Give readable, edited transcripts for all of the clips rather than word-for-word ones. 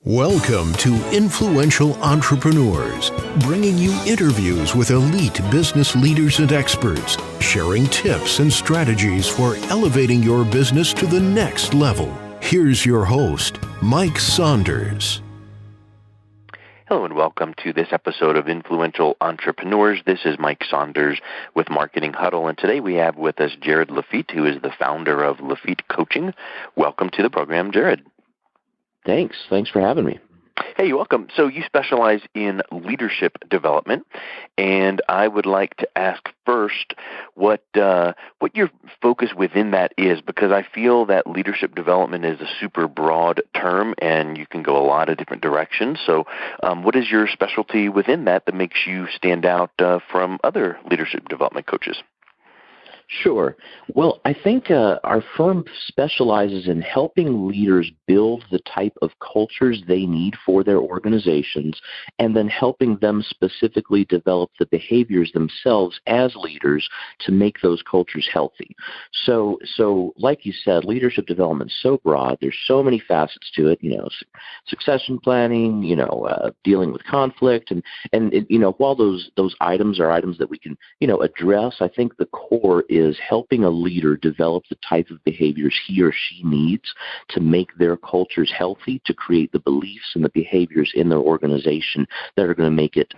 Welcome to Influential Entrepreneurs, bringing you interviews with elite business leaders and experts, sharing tips and strategies for elevating your business to the next level. Here's your host, Mike Saunders. Hello and welcome to this episode of Influential Entrepreneurs. This is Mike Saunders with Marketing Huddle, and today we have with us Jared Lafitte, who is the founder of Lafitte Coaching. Welcome to the program, Jared. Thanks for having me. Hey, you're welcome. So you specialize in leadership development, and I would like to ask first what your focus within that is, because I feel that leadership development is a super broad term, and you can go a lot of different directions. So what is your specialty within that makes you stand out from other leadership development coaches? Sure. Well, I think our firm specializes in helping leaders build the type of cultures they need for their organizations, and then helping them specifically develop the behaviors themselves as leaders to make those cultures healthy. So like you said, leadership development is so broad. There's so many facets to it, succession planning, dealing with conflict. And while those items are items that we can, address, I think the core is helping a leader develop the type of behaviors he or she needs to make their cultures healthy, to create the beliefs and the behaviors in their organization that are going to make it,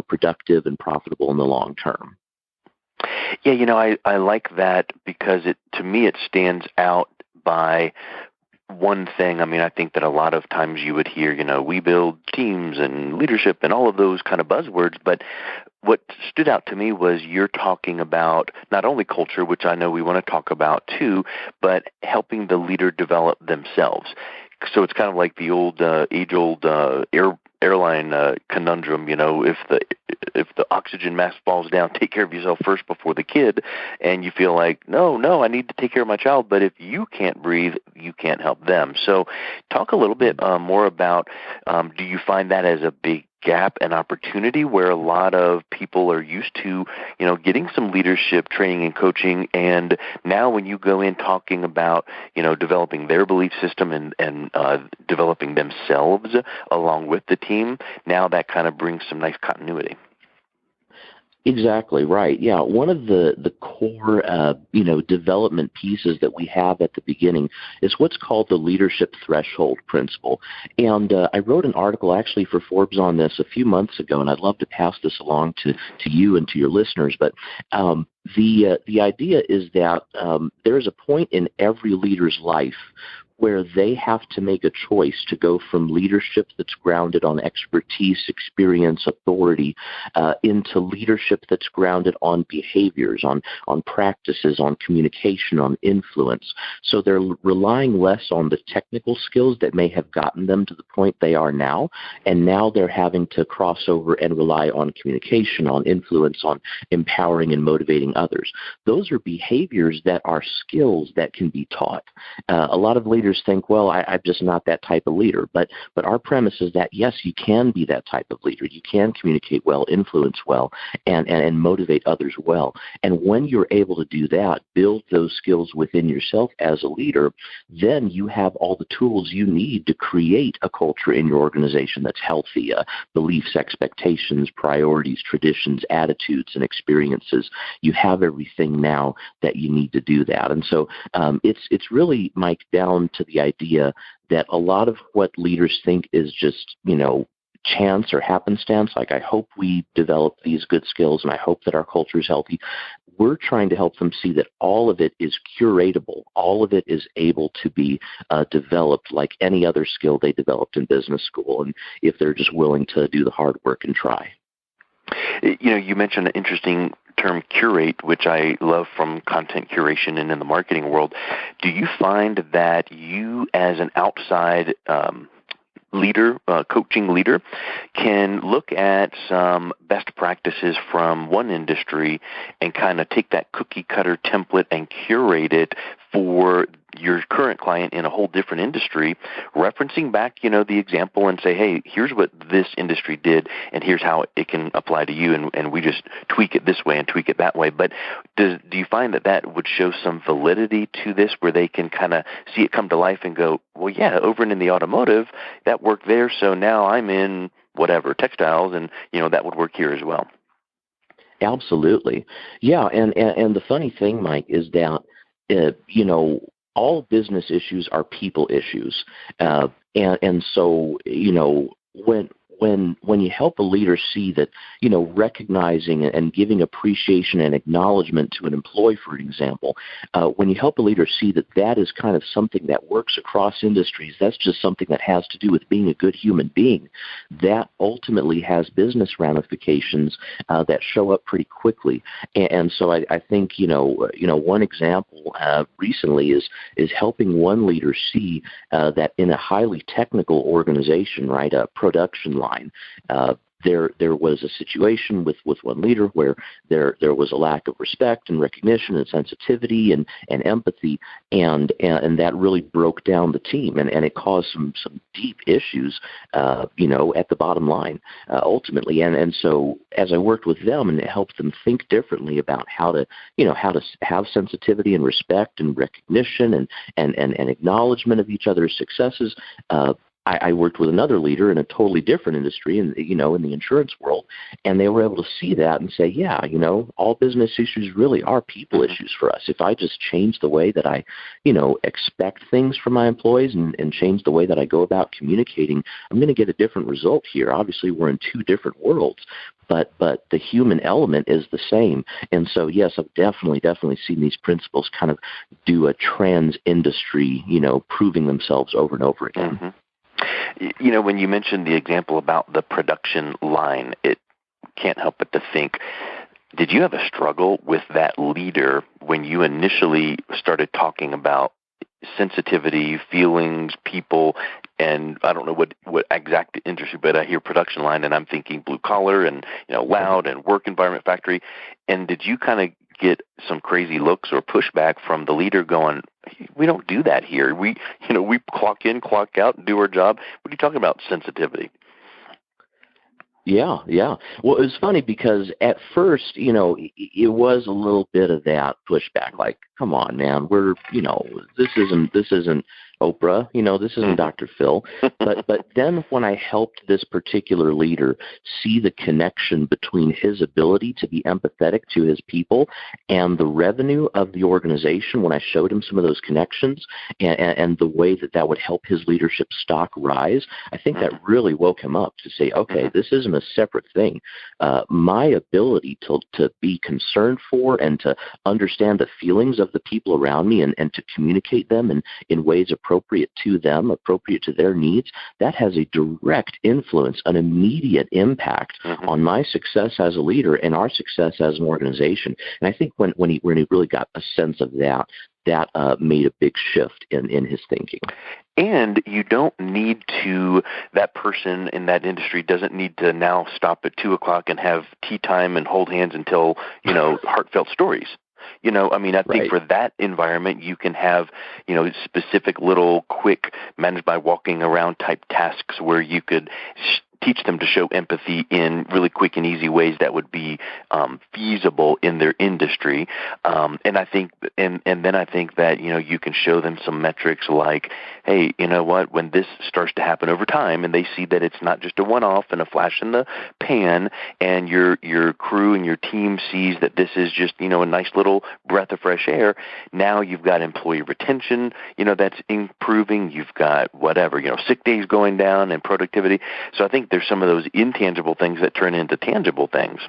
productive and profitable in the long term. Yeah, I like that because to me it stands out by one thing. I think that a lot of times you would hear, we build teams and leadership and all of those kind of buzzwords, but what stood out to me was you're talking about not only culture, which I know we want to talk about too, but helping the leader develop themselves. So it's kind of like the age-old airline conundrum. If the oxygen mask falls down, take care of yourself first before the kid. And you feel like, no, I need to take care of my child. But if you can't breathe, you can't help them. So talk a little bit more about, do you find that as a big gap and opportunity where a lot of people are used to, getting some leadership training and coaching, and now when you go in talking about, developing their belief system and developing themselves along with the team, now that kind of brings some nice continuity. Exactly right. Yeah, one of the core, development pieces that we have at the beginning is what's called the leadership threshold principle. And I wrote an article actually for Forbes on this a few months ago, and I'd love to pass this along to you and to your listeners. But the idea is that there is a point in every leader's life where they have to make a choice to go from leadership that's grounded on expertise, experience, authority, into leadership that's grounded on behaviors, on practices, on communication, on influence. So they're relying less on the technical skills that may have gotten them to the point they are now, and now they're having to cross over and rely on communication, on influence, on empowering and motivating others. Those are behaviors that are skills that can be taught. A lot of leaders think, well, I'm just not that type of leader. But our premise is that, yes, you can be that type of leader. You can communicate well, influence well, and motivate others well. And when you're able to do that, build those skills within yourself as a leader, then you have all the tools you need to create a culture in your organization that's healthy, beliefs, expectations, priorities, traditions, attitudes, and experiences. You have everything now that you need to do that. And so it's really, Mike, down to the idea that a lot of what leaders think is just, chance or happenstance, like I hope we develop these good skills and I hope that our culture is healthy. We're trying to help them see that all of it is curatable. All of it is able to be developed like any other skill they developed in business school, and if they're just willing to do the hard work and try. You mentioned an interesting term, curate, which I love from content curation and in the marketing world. Do you find that you, as an outside leader, coaching leader, can look at some best practices from one industry and kind of take that cookie cutter template and curate it for your current client in a whole different industry, referencing back, the example and say, hey, here's what this industry did and here's how it can apply to you, and we just tweak it this way and tweak it that way. But do you find that would show some validity to this, where they can kind of see it come to life and go, well, yeah, over in the automotive, that worked there, so now I'm in whatever, textiles, and, that would work here as well? Absolutely. Yeah, and the funny thing, Mike, is that, all business issues are people issues. And so, when you help a leader see that, recognizing and giving appreciation and acknowledgement to an employee, for example, when you help a leader see that is kind of something that works across industries, that's just something that has to do with being a good human being, that ultimately has business ramifications that show up pretty quickly. And so I think, one example recently is helping one leader see that in a highly technical organization, right, a production line, there was a situation with one leader where there was a lack of respect and recognition and sensitivity and empathy, and that really broke down the team, and it caused some deep issues, at the bottom line, ultimately. And so as I worked with them and it helped them think differently about how to have sensitivity and respect and recognition and acknowledgement of each other's successes, I worked with another leader in a totally different industry, in the insurance world, and they were able to see that and say, yeah, all business issues really are people issues for us. If I just change the way that I, expect things from my employees and change the way that I go about communicating, I'm going to get a different result here. Obviously, we're in two different worlds, but the human element is the same. And so, yes, I've definitely seen these principles kind of do a trans-industry, proving themselves over and over again. Mm-hmm. When you mentioned the example about the production line, it can't help but to think, did you have a struggle with that leader when you initially started talking about sensitivity, feelings, people, and I don't know what exact industry, but I hear production line and I'm thinking blue collar and, loud and work environment factory. And did you kind of get some crazy looks or pushback from the leader going, we don't do that here. We clock in, clock out, and do our job. What are you talking about, sensitivity? Yeah. Well, it was funny because at first, it was a little bit of that pushback, like, come on, man, we're, this isn't Oprah, this isn't Dr. Phil. But then when I helped this particular leader see the connection between his ability to be empathetic to his people and the revenue of the organization, when I showed him some of those connections and the way that would help his leadership stock rise, I think that really woke him up to say, okay, this isn't a separate thing. My ability to be concerned for and to understand the feelings of the people around me and to communicate them in ways appropriate to them, appropriate to their needs, that has a direct influence, an immediate impact on my success as a leader and our success as an organization. And I think when he really got a sense of that made a big shift in his thinking. And you don't need to, that person in that industry doesn't need to now stop at 2:00 and have tea time and hold hands and tell, heartfelt stories. I think for that environment, you can have, specific little quick managed by walking around type tasks where you could teach them to show empathy in really quick and easy ways that would be feasible in their industry. And I think, and then I think that, you can show them some metrics like, hey, you know what, when this starts to happen over time and they see that it's not just a one-off and a flash in the pan, and your crew and your team sees that this is just, a nice little breath of fresh air, now you've got employee retention, that's improving. You've got whatever, sick days going down and productivity. So I think there's some of those intangible things that turn into tangible things.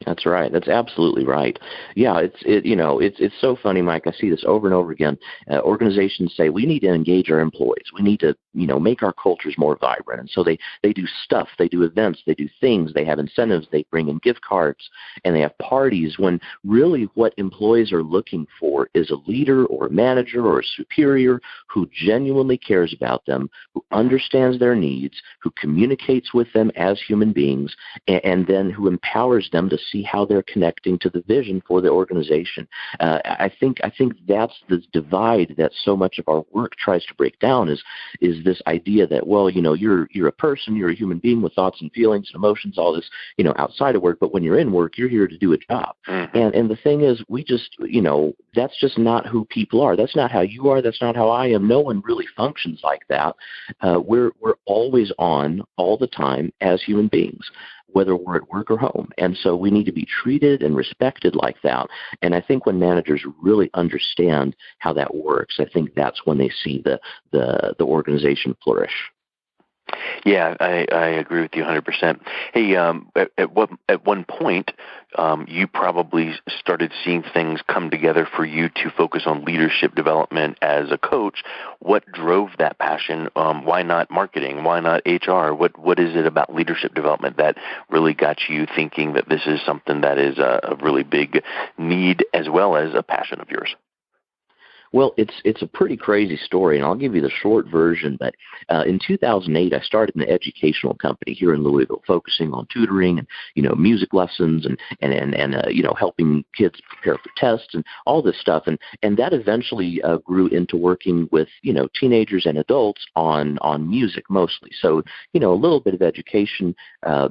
That's right. That's absolutely right. Yeah, it's so funny, Mike. I see this over and over again. Organizations say we need to engage our employees. We need to, make our cultures more vibrant. And so they do stuff. They do events. They do things. They have incentives. They bring in gift cards, and they have parties. When really what employees are looking for is a leader or a manager or a superior who genuinely cares about them, who understands their needs, who communicates with them as human beings, and then who empowers them to see how they're connecting to the vision for the organization. I think that's the divide that so much of our work tries to break down is this idea that, well, you're a person, you're a human being with thoughts and feelings and emotions, all this, outside of work, but when you're in work, you're here to do a job. Mm-hmm. And the thing is, we just, that's just not who people are. That's not how you are. That's not how I am. No one really functions like that. We're always on all the time as human beings, whether we're at work or home. And so we need to be treated and respected like that. And I think when managers really understand how that works, I think that's when they see the organization flourish. Yeah, I agree with you 100%. Hey, at one point, you probably started seeing things come together for you to focus on leadership development as a coach. What drove that passion? Why not marketing? Why not HR? What is it about leadership development that really got you thinking that this is something that is a really big need as well as a passion of yours? Well, it's a pretty crazy story, and I'll give you the short version. But in 2008, I started an educational company here in Louisville, focusing on tutoring and music lessons and helping kids prepare for tests and all this stuff. And that eventually grew into working with teenagers and adults on music mostly. So a little bit of education,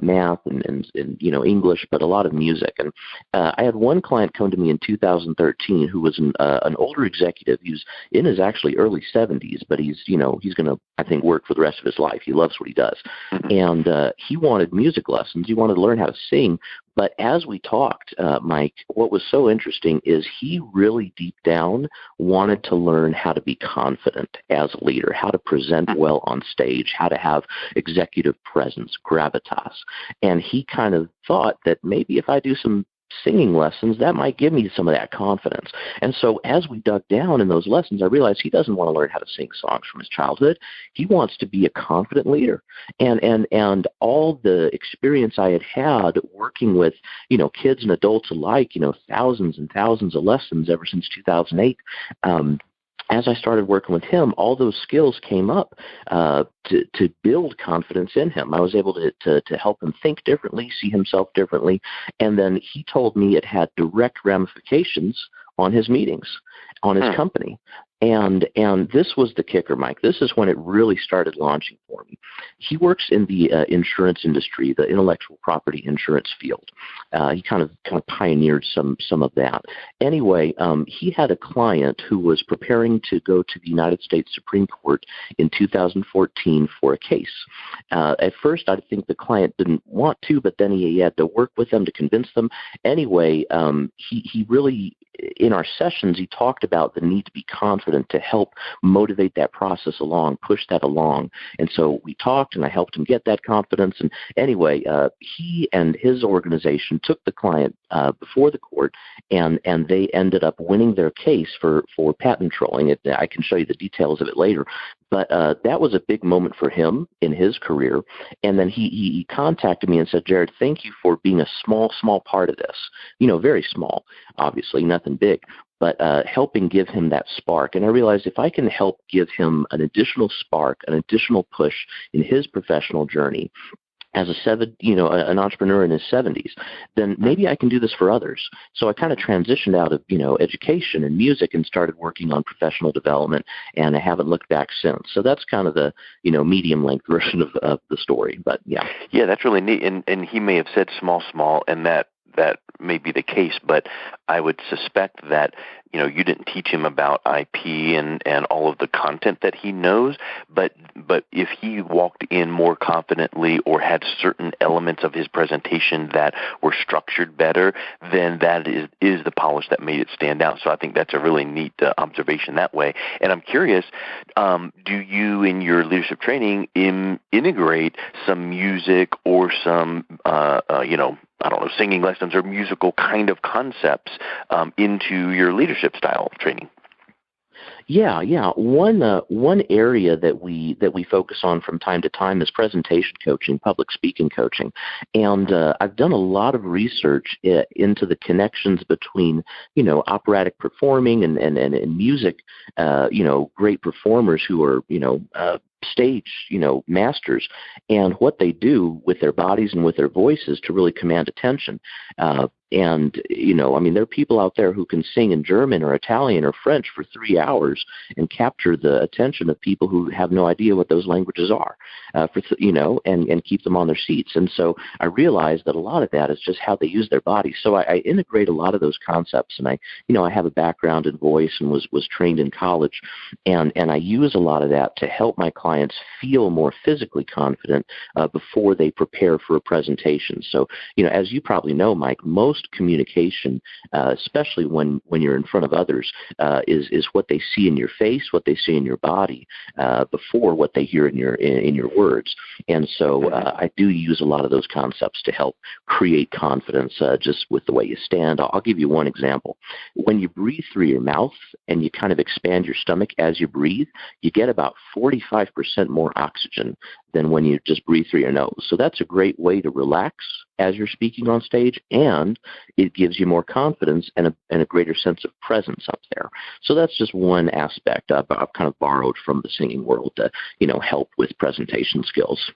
math and English, but a lot of music. And I had one client come to me in 2013 who was an older executive. He was in his actually early 70s, but he's going to, I think, work for the rest of his life. He loves what he does. And he wanted music lessons. He wanted to learn how to sing. But as we talked, Mike, what was so interesting is he really deep down wanted to learn how to be confident as a leader, how to present well on stage, how to have executive presence, gravitas. And he kind of thought that maybe if I do some singing lessons, that might give me some of that confidence. And so as we dug down in those lessons, I realized he doesn't want to learn how to sing songs from his childhood. He wants to be a confident leader. And all the experience I had working with, kids and adults alike, thousands and thousands of lessons ever since 2008, as I started working with him, all those skills came up to build confidence in him. I was able to help him think differently, see himself differently, and then he told me it had direct ramifications on his meetings, on his company. And this was the kicker, Mike. This is when it really started launching for me. He works in the insurance industry, the intellectual property insurance field. He kind of pioneered some of that. Anyway, he had a client who was preparing to go to the United States Supreme Court in 2014 for a case. At first, I think the client didn't want to, but then he had to work with them to convince them. Anyway, he really, in our sessions, he talked about the need to be confident to help motivate that process along, push that along. And so we talked, and I helped him get that confidence. And anyway, he and his organization took the client before the court, and they ended up winning their case for patent trolling. I can show you the details of it later. But that was a big moment for him in his career. And then he contacted me and said, Jared, thank you for being a small part of this. Very small, obviously, nothing big, but helping give him that spark. And I realized if I can help give him an additional spark, an additional push in his professional journey, as an entrepreneur in his 70s, then maybe I can do this for others. So I kind of transitioned out of, education and music and started working on professional development, and I haven't looked back since. So that's kind of the, medium-length version of the story. But, yeah. Yeah, that's really neat. And he may have said small, and that may be the case, but I would suspect that, you didn't teach him about IP and all of the content that he knows, but if he walked in more confidently or had certain elements of his presentation that were structured better, then that is the polish that made it stand out. So I think that's a really neat observation that way. And I'm curious, do you in your leadership training integrate some music or some, singing lessons or musical kind of concepts into your leadership style training? Yeah. One area that we focus on from time to time is presentation coaching, public speaking coaching, and I've done a lot of research into the connections between operatic performing and music, great performers who are stage, masters, and what they do with their bodies and with their voices to really command attention. There are people out there who can sing in German or Italian or French for 3 hours and capture the attention of people who have no idea what those languages are, and keep them on their seats. And so I realized that a lot of that is just how they use their bodies. So I integrate a lot of those concepts, and I have a background in voice and was trained in college, and I use a lot of that to help my clients feel more physically confident before they prepare for a presentation. So, as you probably know, Mike, most communication, especially when you're in front of others, is what they see in your face, what they see in your body, before what they hear in your words. And so I do use a lot of those concepts to help create confidence just with the way you stand. I'll give you one example. When you breathe through your mouth and you kind of expand your stomach as you breathe, you get about 45% more oxygen than when you just breathe through your nose. So that's a great way to relax as you're speaking on stage, and it gives you more confidence and a greater sense of presence up there. So that's just one aspect I've kind of borrowed from the singing world to, help with presentation skills.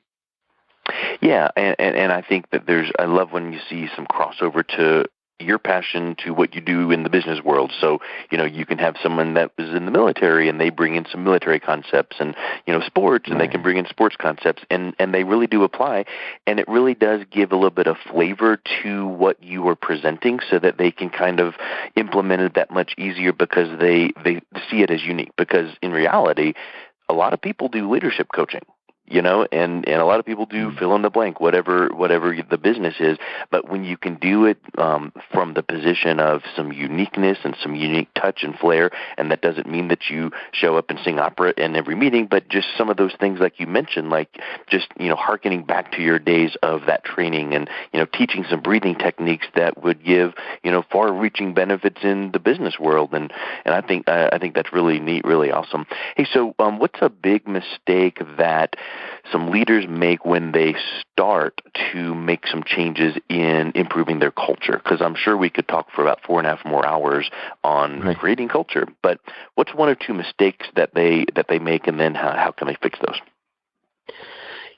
Yeah, and I think that I love when you see some crossover to your passion to what you do in the business world. So, you can have someone that was in the military and they bring in some military concepts, and, sports, and they can bring in sports concepts, and they really do apply. And it really does give a little bit of flavor to what you are presenting so that they can kind of implement it that much easier because they see it as unique. Because in reality, a lot of people do leadership coaching. And a lot of people do fill in the blank, whatever the business is. But when you can do it from the position of some uniqueness and some unique touch and flair, and that doesn't mean that you show up and sing opera in every meeting, but just some of those things like you mentioned, like just, hearkening back to your days of that training and, teaching some breathing techniques that would give, far-reaching benefits in the business world. And I think that's really neat, really awesome. Hey, so what's a big mistake that some leaders make when they start to make some changes in improving their culture? Because I'm sure we could talk for about 4.5 more hours on creating culture. But what's one or two mistakes that they make, and then how can they fix those?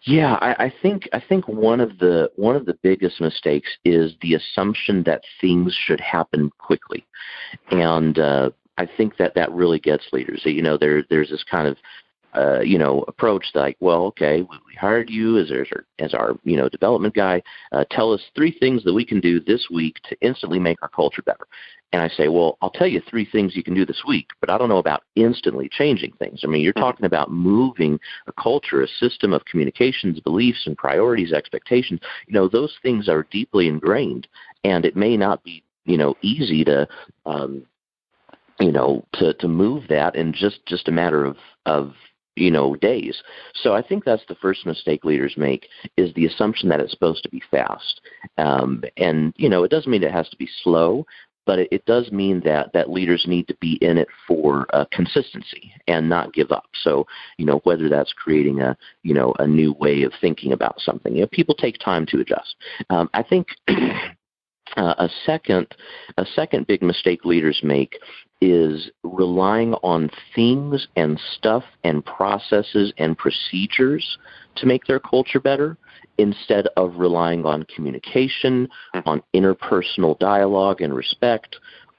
Yeah, I think one of the biggest mistakes is the assumption that things should happen quickly, and I think that really gets leaders. There's this kind of approach like, well, okay, we hired you as our development guy. Tell us 3 things that we can do this week to instantly make our culture better. And I say, well, I'll tell you 3 things you can do this week, but I don't know about instantly changing things. I mean, you're talking about moving a culture, a system of communications, beliefs, and priorities, expectations. Those things are deeply ingrained, and it may not be, easy to move that in just a matter of days. So I think that's the first mistake leaders make, is the assumption that it's supposed to be fast. It doesn't mean it has to be slow, but it does mean that leaders need to be in it for consistency and not give up. So, whether that's creating a new way of thinking about something, people take time to adjust. I think a second big mistake leaders make is relying on things and stuff and processes and procedures to make their culture better, instead of relying on communication, on interpersonal dialogue and respect,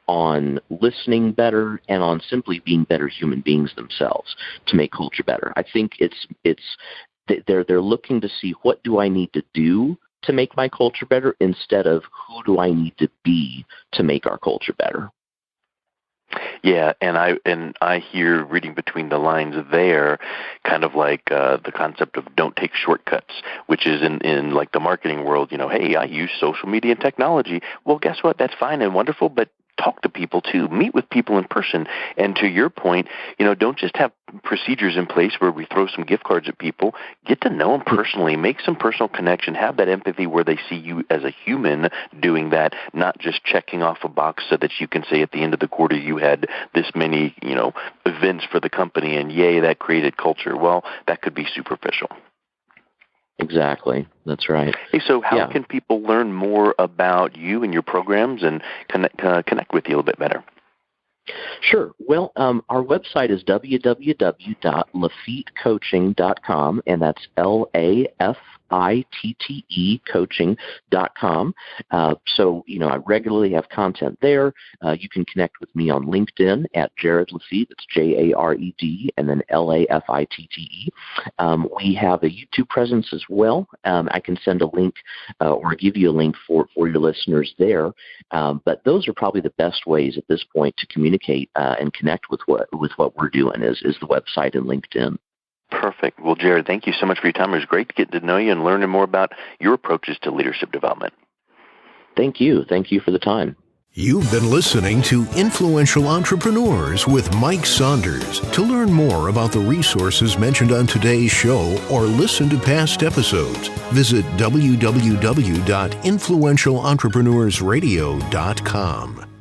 on listening better, and on simply being better human beings themselves to make culture better. I think they're looking to see, what do I need to do to make my culture better, instead of who do I need to be to make our culture better. Yeah, and I hear, reading between the lines there, kind of like the concept of don't take shortcuts, which is in like the marketing world. Hey, I use social media and technology. Well, guess what? That's fine and wonderful, but talk to people too. Meet with people in person. And to your point, don't just have procedures in place where we throw some gift cards at people. Get to know them personally. Make some personal connection. Have that empathy where they see you as a human doing that, not just checking off a box so that you can say at the end of the quarter you had this many, events for the company, and yay, that created culture. Well, that could be superficial. Exactly. That's right. Hey, so how can people learn more about you and your programs and connect with you a little bit better? Sure. Well, our website is www.lafittecoaching.com, and that's LAFITTE coaching.com. So, I regularly have content there. You can connect with me on LinkedIn at Jared Lafitte. It's Jared, and then LAFITTE. We have a YouTube presence as well. I can send a link or give you a link for your listeners there. But those are probably the best ways at this point to communicate and connect with what we're doing is the website and LinkedIn. Perfect. Well, Jared, thank you so much for your time. It was great to get to know you and learning more about your approaches to leadership development. Thank you. Thank you for the time. You've been listening to Influential Entrepreneurs with Mike Saunders. To learn more about the resources mentioned on today's show or listen to past episodes, visit www.influentialentrepreneursradio.com.